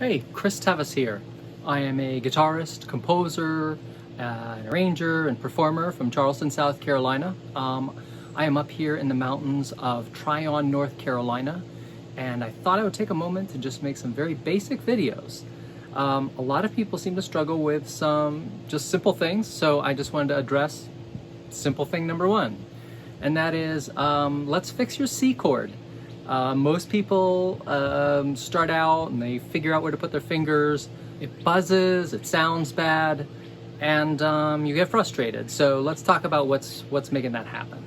Hey, Chris Teves here. I am a guitarist, composer, an arranger, and performer from Charleston, South Carolina. I am up here in the mountains of Tryon, North Carolina, and I thought I would take a moment to just make some very basic videos. A lot of people seem to struggle with some just simple things, so I just wanted to address simple thing number one, and that is let's fix your C chord. Most people start out and they figure out where to put their fingers. It buzzes, it sounds bad, and you get frustrated. So let's talk about what's making that happen.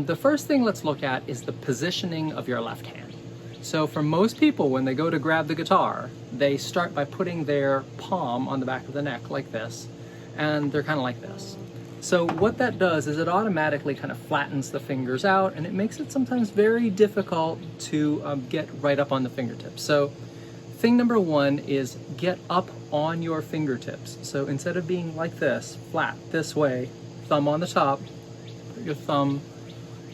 The first thing let's look at is the positioning of your left hand. So for most people, when they go to grab the guitar, they start by putting their palm on the back of the neck like this, and they're kind of like this. So what that does is it automatically kind of flattens the fingers out, and it makes it sometimes very difficult to get right up on the fingertips. So thing number one is get up on your fingertips. So instead of being like this, flat this way, thumb on the top, put your thumb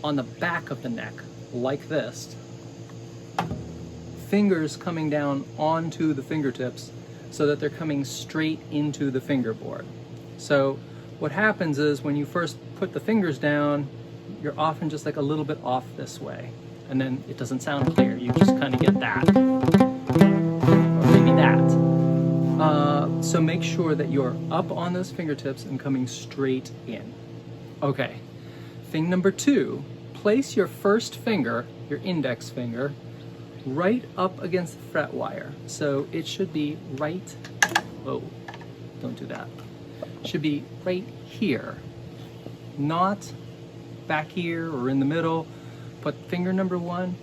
on the back of the neck like this. Fingers coming down onto the fingertips so that they're coming straight into the fingerboard. So what happens is when you first put the fingers down, you're often just like a little bit off this way, and then it doesn't sound clear. You just kind of get that, or maybe that. So make sure that you're up on those fingertips and coming straight in. Okay, thing number two, place your first finger, your index finger, right up against the fret wire. So it should be right, whoa, don't do that. Should be right here, not back here or in the middle. Put finger number one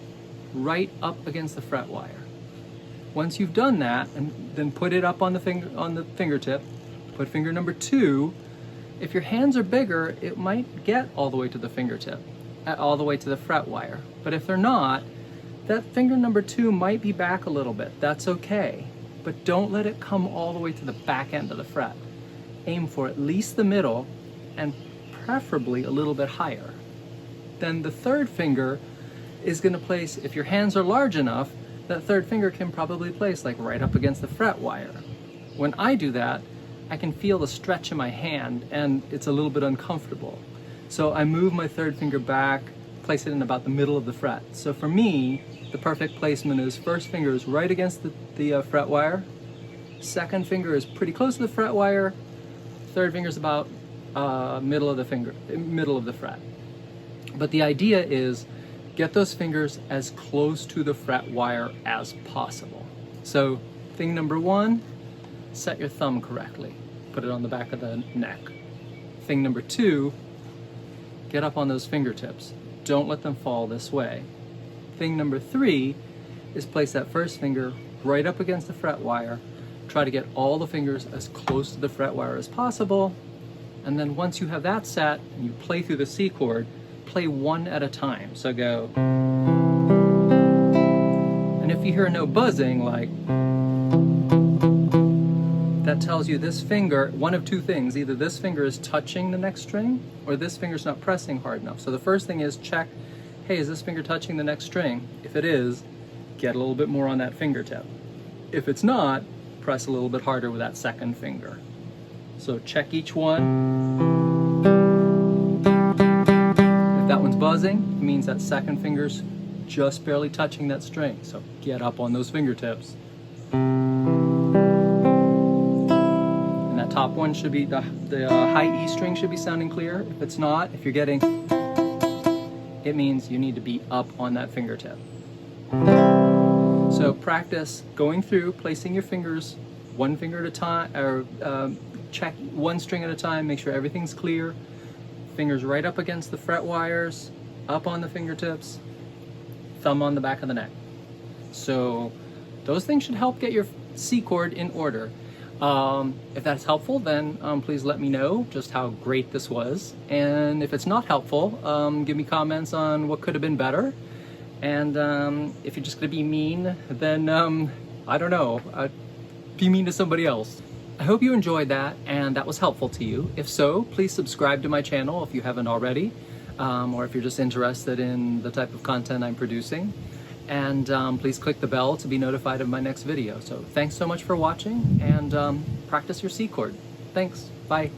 right up against the fret wire. Once you've done that, and then put it up on the fingertip, put finger number two. If your hands are bigger, it might get all the way to the fingertip, all the way to the fret wire. But if they're not, that finger number two might be back a little bit. That's okay, but don't let it come all the way to the back end of the fret. Aim for at least the middle, and preferably a little bit higher. Then the third finger is going to place, if your hands are large enough, that third finger can probably place like right up against the fret wire. When I do that, I can feel the stretch in my hand, and it's a little bit uncomfortable. So I move my third finger back, place it in about the middle of the fret. So for me, the perfect placement is first finger is right against the fret wire, second finger is pretty close to the fret wire, third finger is about middle of the fret. But the idea is get those fingers as close to the fret wire as possible. So thing number one, set your thumb correctly. Put it on the back of the neck. Thing number two, get up on those fingertips. Don't let them fall this way. Thing number three is place that first finger right up against the fret wire. Try to get all the fingers as close to the fret wire as possible, and then once you have that set and you play through the C chord, play one at a time. So go, and if you hear no buzzing, like that tells you this finger, one of two things, either this finger is touching the next string or this finger's not pressing hard enough. So the first thing is check, hey, is this finger touching the next string? If it is, get a little bit more on that fingertip. If it's not, press a little bit harder with that second finger. So check each one. If that one's buzzing, it means that second finger's just barely touching that string. So get up on those fingertips. And that top one should be, the high E string should be sounding clear. If it's not, if you're getting, it means you need to be up on that fingertip. So practice going through, placing your fingers one finger at a time, or check one string at a time, make sure everything's clear. Fingers right up against the fret wires, up on the fingertips, thumb on the back of the neck. So those things should help get your C chord in order. If that's helpful, then please let me know just how great this was. And if it's not helpful, give me comments on what could have been better. And if you're just gonna be mean, then I don't know, be mean to somebody else. I hope you enjoyed that and that was helpful to you. If so, please subscribe to my channel if you haven't already, or if you're just interested in the type of content I'm producing. And please click the bell to be notified of my next video. So thanks so much for watching, and practice your C chord. Thanks. Bye.